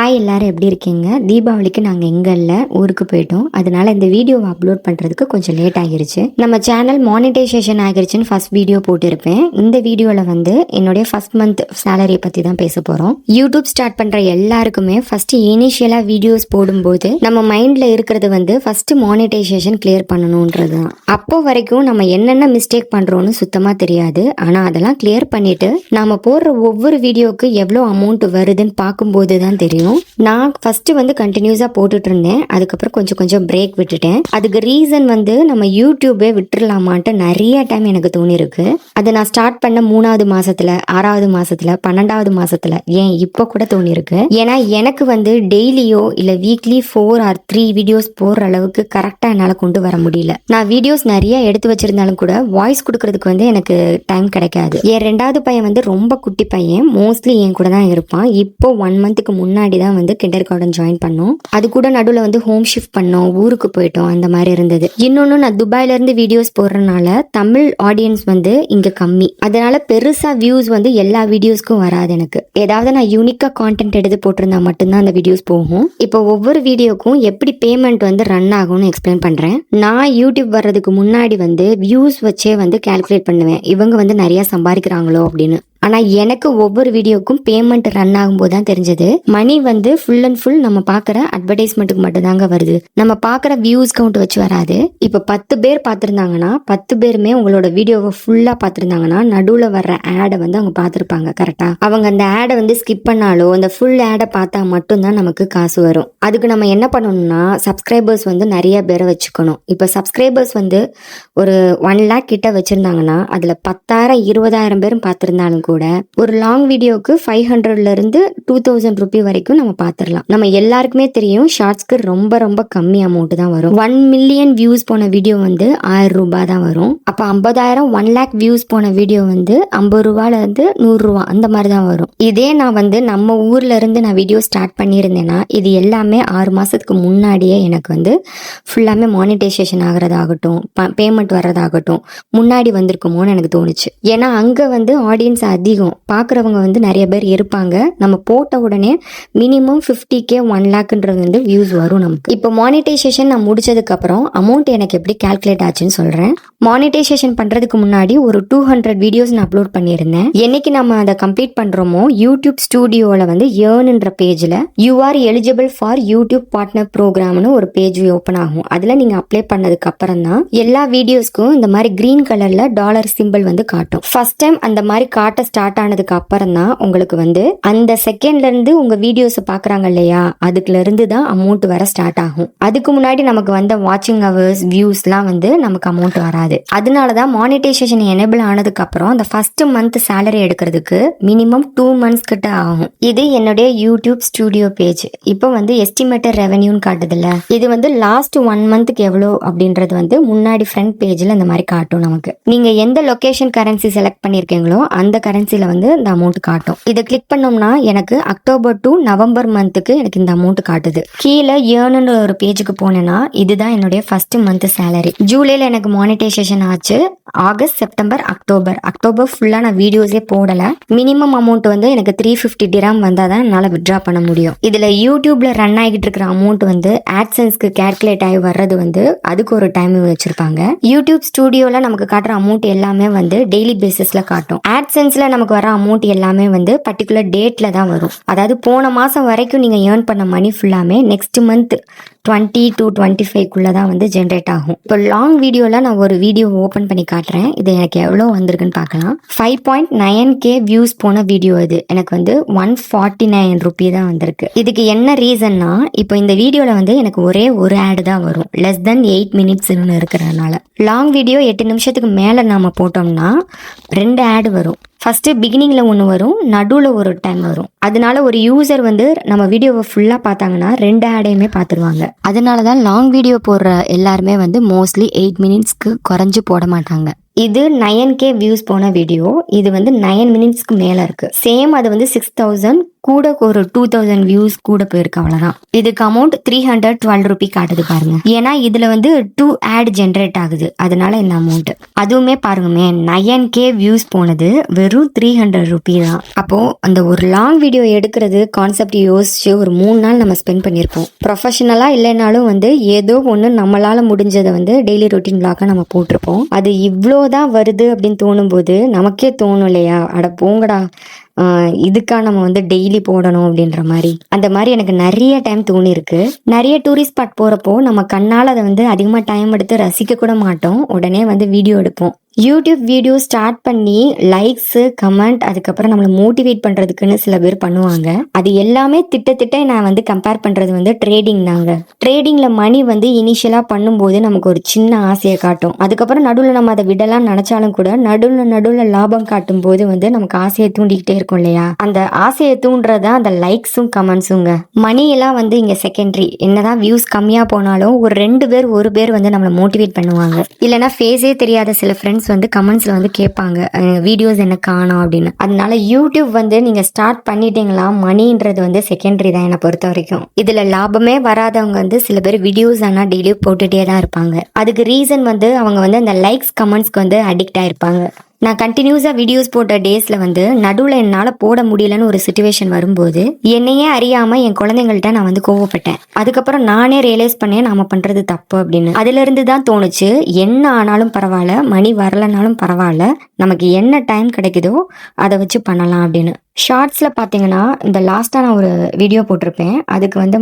Hi எல்லாரும் எப்படி இருக்கீங்க? தீபாவளிக்கு நாங்கள் எங்கே இல்லை, ஊருக்கு போயிட்டோம். அதனால இந்த வீடியோவை அப்லோட் பண்ணுறதுக்கு கொஞ்சம் லேட் ஆகிருச்சு. நம்ம சேனல் மானிட்டைசேஷன் ஆகிருச்சுன்னு ஃபர்ஸ்ட் வீடியோ போட்டிருப்பேன். இந்த வீடியோவில் வந்து என்னுடைய ஃபர்ஸ்ட் மந்த் சேலரியை பற்றி தான் பேச போகிறோம். யூடியூப் ஸ்டார்ட் பண்ணுற எல்லாருக்குமே ஃபர்ஸ்ட் இனிஷியலாக வீடியோஸ் போடும்போது நம்ம மைண்டில் இருக்கிறது வந்து ஃபர்ஸ்ட் மானிட்டைசேஷன் கிளியர் பண்ணணுன்றது தான். அப்போ வரைக்கும் நம்ம என்னென்ன மிஸ்டேக் பண்ணுறோன்னு சுத்தமாக தெரியாது. ஆனால் அதெல்லாம் கிளியர் பண்ணிட்டு நம்ம போடுற ஒவ்வொரு வீடியோவுக்கு எவ்வளோ அமௌண்ட் வருதுன்னு பார்க்கும்போது தான் தெரியும். நான் ஃபர்ஸ்ட் வந்து கண்டினியூஸா போட்டுட்டு இருந்தேன். அதுக்கப்புறம் கொஞ்சம் பிரேக் விட்டுட்டேன். அதுக்கு ரீசன் வந்து நம்ம யூடியூபே விட்டுறலாமான்ட்டு நிறைய டைம் எனக்கு தோணி இருக்கு. அதை நான் ஸ்டார்ட் பண்ண 3வது மாசத்துல, 6வது மாசத்துல, 12வது மாசத்துல, ஏன் இப்போ கூட தோணி இருக்கு. ஏன்னா எனக்கு வந்து டெய்லியோ இல்ல வீக்லி 4 or 3 வீடியோஸ் போடுற அளவுக்கு கரெக்டா என்னால கொண்டு வர முடியல. நான் வீடியோஸ் நிறைய எடுத்து வச்சிருந்தாலும் கூட வாய்ஸ் கொடுக்கறதுக்கு வந்து எனக்கு டைம் கிடைக்காது. என் 2வது பையன் வந்து ரொம்ப குட்டி பையன், மோஸ்ட்லி என் கூட தான் இருப்பான். இப்போ 1 மந்த்துக்கு முன்னாடி தான் வந்து கிண்டர் கார்டன் ஜாயின் பண்ணோம். அது கூட நடுவில் வந்து ஹோம் ஷிஃப்ட் பண்ணோம், ஊருக்கு போயிட்டோம், அந்த மாதிரி இருந்தது. இன்னொன்னு நான் துபாயில இருந்து வீடியோஸ் போடுறதுனால தமிழ் ஆடியன்ஸ் வந்து இங்க கம்மி. அதனால பெருசா வியூஸ் வந்து எல்லா வீடியோஸ்க்கும் வராது. எனக்கு ஏதாவது நான் யூனிக்கா கான்டென்ட் எடுத்து போட்டிருந்தா மட்டும்தான் அந்த வீடியோஸ் போகும். இப்போ ஒவ்வொரு வீடியோக்கும் எப்படி பேமெண்ட் வந்து ரன் ஆகும்னு எக்ஸ்பிளைன் பண்றேன். நான் யூடியூப் வர்றதுக்கு முன்னாடி வந்து வியூஸ் வச்சே வந்து கால்குலேட் பண்ணுவேன், இவங்க வந்து நிறைய சம்பாதிக்கிறாங்களோ அப்படின்னு. ஆனா எனக்கு ஒவ்வொரு வீடியோக்கும் பேமெண்ட் ரன் ஆகும்போது தான் தெரிஞ்சது, மணி வந்து ஃபுல் அண்ட் ஃபுல் நம்ம பாக்குற அட்வர்டைஸ்மெண்ட்டுக்கு மட்டும் தாங்க வருது. நம்ம பாக்குற வியூஸ் கவுண்ட் வச்சு வராது. இப்ப 10 பேர் பாத்திருந்தாங்கன்னா 10 பேருமே உங்களோட வீடியோவை ஃபுல்லா பாத்திருந்தாங்கன்னா நடுவுல வர்ற ஆடை வந்து அவங்க பாத்திருப்பாங்க கரெக்டா. அவங்க அந்த ஆடை வந்து ஸ்கிப் பண்ணாலோ அந்த ஃபுல் ஆடை பார்த்தா மட்டும்தான் நமக்கு காசு வரும். அதுக்கு நம்ம என்ன பண்ணணும்னா சப்ஸ்கிரைபர்ஸ் வந்து நிறைய பேரை வச்சுக்கணும். இப்ப சப்ஸ்கிரைபர்ஸ் வந்து ஒரு 1 lakh கிட்ட வச்சிருந்தாங்கன்னா அதுல 10,000 20,000 பேரும் பார்த்திருந்தாலும் கூட ஒரு லாங் வீடியோக்கு 500ல இருந்து 2000 ரூபி வரைக்கும் நம்ம பாத்திரலாம். நம்ம எல்லாருக்குமே தெரியும் ஷார்ட்ஸ்க்கு ரொம்ப கம்மி அமௌண்ட் தான் வரும். 1 மில்லியன் வியூஸ் போன வீடியோ வந்து 1000 ரூபாய் தான் வரும். அப்ப 50,000 1 lakh வியூஸ் போன வீடியோ வந்து 50 ரூபாயில இருந்து 100 ரூபாய் அந்த மாதிரி தான் வரும். இதே நான் வந்து நம்ம ஊர்ல இருந்து நான் வீடியோ ஸ்டார்ட் பண்ணியிருந்தேன்னா இது எல்லாமே 6 மாசத்துக்கு முன்னாடியே எனக்கு வந்து ஃபுல்லாமே மானிட்டைசேஷன் ஆகிறதாகட்டும் பேமெண்ட் வர்றதாகட்டும் முன்னாடி வந்திருக்குமோன்னு எனக்கு தோணுச்சு. ஏன்னா அங்க வந்து ஆடியன்ஸ் அதிகம், பாக்குறவங்க வந்து நிறைய பேர் இருப்பாங்க. நம்ம போட்ட உடனே மினிமம் 50K 1 lakhன்றது வந்து வியூஸ் வரும் நமக்கு. இப்போ மானிட்டைசேஷன் நான் முடிச்சதுக்கு அப்புறம் அமௌண்ட் எனக்கு எப்படி கால்குலேட் ஆச்சுன்னு சொல்றேன். மானிட்டைசேஷன் பண்றதுக்கு முன்னாடி ஒரு 200 வீடியோஸ் நான் அப்லோட் பண்ணியிருந்தேன். என்னைக்கு நம்ம அதை கம்ப்ளீட் பண்றோமோ யூடியூப் ஸ்டுடியோல வந்து ஏர்ன்ன்ற பேஜ்ல you are eligible for YouTube partner ப்ரோக்ராம்னு ஒரு பேஜ் ஓபன் ஆகும். அதுல நீங்க அப்ளை பண்ணதுக்கு அப்புறம் தான் எல்லா வீடியோஸ்க்கும் இந்த மாதிரி கிரீன் கலர்ல டாலர் சிம்பிள் வந்து காட்டும். ஃபர்ஸ்ட் டைம் அந்த மாதிரி காட்ட ஸ்டார்ட் ஆனதுக்கு அப்புறம் தான் உங்களுக்கு வந்து அந்த செகண்ட்ல இருந்து உங்க வீடியோஸ் பாக்குறாங்க இல்லையா, அதுக்குல இருந்து தான் அமௌண்ட் வர ஸ்டார்ட் ஆகும். அதுக்கு முன்னாடி நமக்கு வந்த வாட்சிங் ஹவர்ஸ் வியூஸ்லாம் வந்து நமக்கு அமௌண்ட் வராது. அதனாலதான் மானிட்டைசேஷன் எனேபிள் ஆனதுக்கு அப்புறம் அந்த ஃபர்ஸ்ட் மந்த் சேலரி எடுக்கிறதுக்கு மினிமம் 2 months கிட்ட ஆகும். இது என்னுடைய யூடியூப் ஸ்டுடியோ பேஜ். இப்போ வந்து எஸ்டிமேட்டட் ரெவென்யூன்னு காட்டுதுல்ல, இது வந்து லாஸ்ட் 1 மந்த்க்கு எவ்வளோ அப்படின்றது வந்து முன்னாடி ஃப்ரண்ட் பேஜ்ல இந்த மாதிரி காட்டும் நமக்கு. நீங்க எந்த லொகேஷன் கரன்சி செலக்ட் பண்ணிருக்கீங்களோ அந்த கரன்சில வந்து இந்த அமௌண்ட் காட்டும். இதை கிளிக் பண்ணோம்னா எனக்கு அக்டோபர் டு நவம்பர் மந்த்துக்கு எனக்கு இந்த அமௌண்ட் காட்டுது. கீழே ஏர்ன்னு ஒரு பேஜுக்கு போனேன்னா இதுதான் என்னுடைய ஃபர்ஸ்ட் மந்த் சேலரி. ஜூலைல எனக்கு மானிட்டைசேஷன் ஆச்சு. ஆகஸ்ட் செப்டம்பர் அக்டோபர் ஃபுல்லா நான் வீடியோஸே போடல. மினிமம் அமௌண்ட் வந்து எனக்கு 350 dirham வந்தாதான் என்னால வித்ட்ரா பண்ண முடியும். இதுல யூடியூப்ல ரன் ஆகிட்டு இருக்கிற அமௌண்ட் வந்து ஆட்சன்ஸ்க்கு கால்குலேட் ஆகி வர்றது வந்து அதுக்கு ஒரு டைம் வச்சிருப்பாங்க. யூடியூப் ஸ்டுடியோல நமக்கு காட்டுற அமௌண்ட் எல்லாமே வந்து டெய்லி பேசிஸ்ல காட்டும். ஆட்சன்ஸ்ல நமக்கு வர அமௌண்ட் எல்லாமே வந்து பர்டிகுலர் டேட்ல தான் வரும். அதாவது போன மாசம் வரைக்கும் நீங்க ஏர்ன் பண்ண மணி ஃபுல்லாமே நெக்ஸ்ட் மந்த் 20 to 25 தான் வந்து ஜென்ரேட் ஆகும். இப்போ லாங் வீடியோல நான் ஒரு வீடியோ ஓபன் பண்ணி காட்டுறேன். இது எனக்கு எவ்வளவு வந்திருக்குன்னு பார்க்கலாம். 5.9K வியூஸ் போன வீடியோ. இது எனக்கு வந்து 149 ரூபி தான் வந்திருக்கு. இதுக்கு என்ன ரீசன்னா இப்போ இந்த வீடியோல வந்து எனக்கு ஒரே ஒரு ஆட் தான் வரும், லெஸ் தென் 8 minutes இருக்கிறதுனால. லாங் வீடியோ 8 நிமிஷத்துக்கு மேல நாம போட்டோம்னா 2 ஆட் வரும். ஃபர்ஸ்ட் பிகினிங்ல ஒன்று வரும், நடுவில் ஒரு டைம் வரும். அதனால ஒரு யூசர் வந்து நம்ம வீடியோவை ஃபுல்லா பார்த்தாங்கன்னா 2 ஆடையுமே பார்த்துருவாங்க. அதனால தான் லாங் வீடியோ போடுற எல்லாருமே வந்து மோஸ்ட்லி 8 minutesக்கு குறைஞ்சு போட மாட்டாங்க. இது 9K வியூஸ் போன வீடியோ. இது வந்து 9 மினிட்ஸ்க்கு மேல இருக்கு. சேம் அது வந்து 6000 கூட ஒரு 2000 வியூஸ் கூட போயிருக்கு, அவ்வளவுதான். இதுக்கு அமௌண்ட் 312 ரூபி காட்டுது பாருங்க. ஏன்னா இதுல வந்து 2 ஆட் ஜென்ரேட் ஆகுது, அதனால இந்த அமௌண்ட். அதுவுமே பாருங்கமே 9K வியூஸ் போனது வெறும் 300 ரூபி தான். அப்போ அந்த ஒரு லாங் வீடியோ எடுக்கிறது கான்செப்ட் யோசிச்சு ஒரு 3 நாள் நம்ம ஸ்பெண்ட் பண்ணிருப்போம். ப்ரொஃபஷனலா இல்லைனாலும் வந்து ஏதோ ஒண்ணு நம்மளால முடிஞ்சதை வந்து டெய்லி ரொட்டீன் பிளாக்கா நம்ம போட்டிருப்போம். அது இவ்வளோதான் வருது அப்படின்னு தோணும் போது நமக்கே தோணும் இல்லையா, அட போங்கடா இதுக்கா நம்ம வந்து டெய்லி போடணும் அப்படின்ற மாதிரி. அந்த மாதிரி எனக்கு நிறைய டைம் தோணி இருக்கு. நிறைய டூரிஸ்ட் ஸ்பாட் போறப்போ நம்ம கண்ணால் அதை வந்து அதிகமாக டைம் எடுத்து ரசிக்க கூட மாட்டோம், உடனே வந்து வீடியோ எடுப்போம். யூடியூப் வீடியோ ஸ்டார்ட் பண்ணி லைக்ஸ் கமெண்ட் அதுக்கப்புறம் நம்மளை மோட்டிவேட் பண்றதுக்குன்னு சில பேர் பண்ணுவாங்க. அது எல்லாமே திட்ட நான் வந்து கம்பேர் பண்றது வந்து ட்ரேடிங் தாங்க. ட்ரேடிங்ல மணி வந்து இனிஷியலா பண்ணும்போது நமக்கு ஒரு சின்ன ஆசையை காட்டும். அதுக்கப்புறம் நடுவில் நம்ம அதை விடலாம் நினைச்சாலும் கூட நடுவில் லாபம் காட்டும் போது வந்து நமக்கு ஆசையை தூண்டிக்கிட்டே இருக்கும் இல்லையா. அந்த ஆசையை தூண்டுறதா அந்த லைக்ஸும் கமெண்ட்ஸுங்க. மணி எல்லாம் வந்து இங்க செகண்டரி. என்னதான் வியூஸ் கம்மியா போனாலும் ஒரு 2 பேர் ஒரு பேர் வந்து நம்மளை மோட்டிவேட் பண்ணுவாங்க. இல்லைன்னா ஃபேஸே தெரியாத சில ஃப்ரெண்ட்ஸ் வந்து கமெண்ட்ஸ்ல வந்து கேட்பாங்க வீடியோஸ் என்ன காணோம் அப்படின்னு. அதனால யூடியூப் வந்து நீங்க ஸ்டார்ட் பண்ணிட்டீங்களா, மணின்றது வந்து செகண்டரி தான் என்னை பொறுத்த வரைக்கும். இதுல லாபமே வராதவங்க வந்து சில பேர் வீடியோஸ் ஆனா டெய்லி போட்டுட்டே தான் இருப்பாங்க. அதுக்கு ரீசன் வந்து அவங்க வந்து அந்த லைக்ஸ் கமெண்ட்ஸ்க்கு வந்து அடிக்ட் ஆயிருப்பாங்க. நான் கண்டினியூஸா வீடியோஸ் போட்ட டேஸ்ல வந்து நடுவில் என்னால் போட முடியலன்னு ஒரு சுச்சுவேஷன் வரும்போது என்னையே அறியாம என் குழந்தைங்கள்ட்ட நான் வந்து கோவப்பட்டேன். அதுக்கப்புறம் நானே ரியலைஸ் பண்ணேன் நாம பண்றது தப்பு அப்படின்னு. அதுல இருந்து தான் தோணுச்சு, என்ன ஆனாலும் பரவாயில்ல, மணி வரலனாலும் பரவாயில்ல, நமக்கு என்ன டைம் கிடைக்குதோ அதை வச்சு பண்ணலாம் அப்படின்னு. ஷார்ட்ஸ்ல பாத்தீங்கன்னா இந்த லாஸ்டா நான் ஒரு வீடியோ போட்டிருப்பேன், அதுக்கு வந்து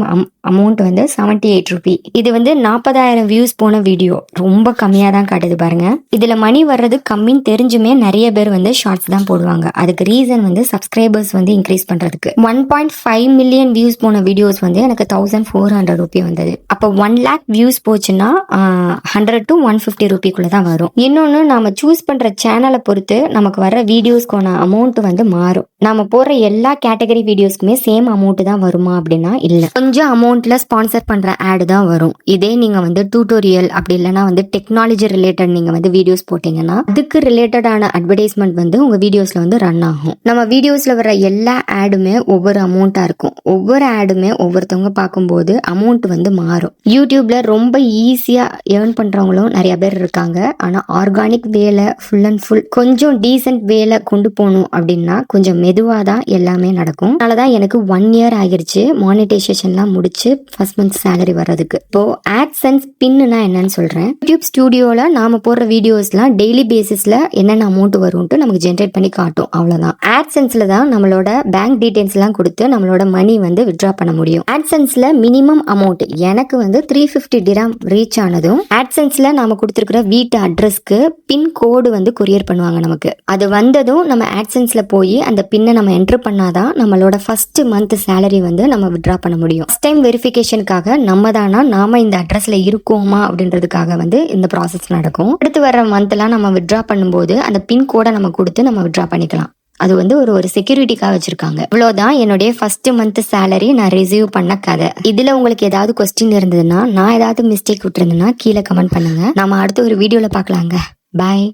அமௌண்ட் வந்து 78 ரூபி. இது வந்து 40,000 வியூஸ் போன வீடியோ, ரொம்ப கம்மியா தான் காட்டுது பாருங்க. இதுல மணி வர்றது கம்மின்னு தெரிஞ்சுமே நிறைய பேர் வந்து ஷார்ட்ஸ் தான் போடுவாங்க. அதுக்கு ரீசன் வந்து சப்ஸ்கிரைபர்ஸ் வந்து இன்க்ரீஸ் பண்றதுக்கு. 1.5 மில்லியன் வியூஸ் போன வீடியோஸ் வந்து எனக்கு 1400 ரூபி வந்தது. அப்போ 1 lakh வியூஸ் போச்சுன்னா 100 to 150 ரூபிக்குள்ள தான் வரும். இன்னொன்னு நாம சூஸ் பண்ற சேனலை பொறுத்து நமக்கு வர வீடியோஸ்க்கான அமௌண்ட் வந்து மாறும். நாம போற எல்லா கேட்டகரி வீடியோஸ்க்குமே சேம் அமௌண்ட் தான் வருமா அப்படின்னா இல்ல, கொஞ்சம் அமௌண்ட்ல ஸ்பான்சர் பண்ற ஆட் தான் வரும். இதே நீங்க வந்து டியூட்டோரியல் அப்படி இல்லைன்னா வந்து டெக்னாலஜி ரிலேட்டட் நீங்க வந்து வீடியோஸ் போட்டீங்கன்னா அதுக்கு ரிலேட்டடான அட்வர்டைஸ்மெண்ட் வந்து உங்க வீடியோஸ்ல வந்து ரன் ஆகும். நம்ம வீடியோஸ்ல வர எல்லா ஆடுமே ஒவ்வொரு அமௌண்டா இருக்கும். ஒவ்வொரு ஆடுமே ஒவ்வொருத்தவங்க பார்க்கும்போது அமௌண்ட் வந்து மாறும். யூடியூப்ல ரொம்ப ஈஸியா ஏர்ன் பண்றவங்களும் நிறைய பேர் இருக்காங்க. ஆனா ஆர்கானிக் வேல ஃபுல் அண்ட் ஃபுல் கொஞ்சம் டீசென்ட் வேல கொண்டு போகணும் அப்படின்னா கொஞ்சம் மெதுவா தான் எல்லாமே நடக்கும். அதனாலதான் எனக்கு 1 year ஆகிருச்சு மானிட்டைசேஷன்லாம் முடிச்சு ஃபர்ஸ்ட் மந்த் சேலரி வர்றதுக்கு. இப்போ ஆட்சென்ஸ் பின்னா என்னன்னு சொல்றேன். யூடியூப் ஸ்டுடியோல நாம போடுற வீடியோஸ்லாம் டெய்லி பேசிஸ்ல என்னென்ன அமௌண்ட் வரும்ட்டு நமக்கு ஜென்ரேட் பண்ணி காட்டும், அவ்வளவுதான். ஆட்சென்ஸ்ல தான் நம்மளோட பேங்க் டீடைல்ஸ் எல்லாம் கொடுத்து நம்மளோட மணி வந்து வித்ட்ரா பண்ண முடியும். ஆட்சென்ஸ்ல மினிமம் அமௌண்ட் எனக்கு வந்து 350 dirham ரீச் ஆனதும் ஆட்சென்ஸ்ல நாம கொடுத்துருக்கிற வீட்டு அட்ரஸ்க்கு பின் கோடு வந்து கொரியர் பண்ணுவாங்க நமக்கு. அது வந்ததும் நம்ம ஆட்சென்ஸ்ல போய் அந்த பின்னை நம்ம என்டர் பண்ணாதான் நம்மளோட ஃபர்ஸ்ட் மந்த் சேலரி வந்து நம்ம வித்ட்ரா பண்ண முடியும். ஃபர்ஸ்ட் டைம் வெரிஃபிகேஷனுக்காக நம்ம தானா நாம இந்த அட்ரஸ்ல இருக்கோமா அப்படின்றதுக்காக வந்து இந்த ப்ராசஸ் நடக்கும். அடுத்து வர மந்த்லாம் நம்ம வித்ட்ரா பண்ணும்போது அந்த பின் கோடை நம்ம கொடுத்து நம்ம வித்ட்ரா பண்ணிக்கலாம். அது வந்து ஒரு செக்யூரிட்டிக்காக வச்சிருக்காங்க. இவ்வளவுதான் என்னுடைய ஃபர்ஸ்ட் மந்த் சேலரி நான் ரிசீவ் பண்ண கதை. இதுல உங்களுக்கு ஏதாவது கொஸ்டின் இருந்ததுன்னா, நான் ஏதாவது மிஸ்டேக் விட்டுருந்தேன்னா கீழே கமெண்ட் பண்ணுங்க. நம்ம அடுத்த ஒரு வீடியோல பார்க்கலாங்க. பாய்.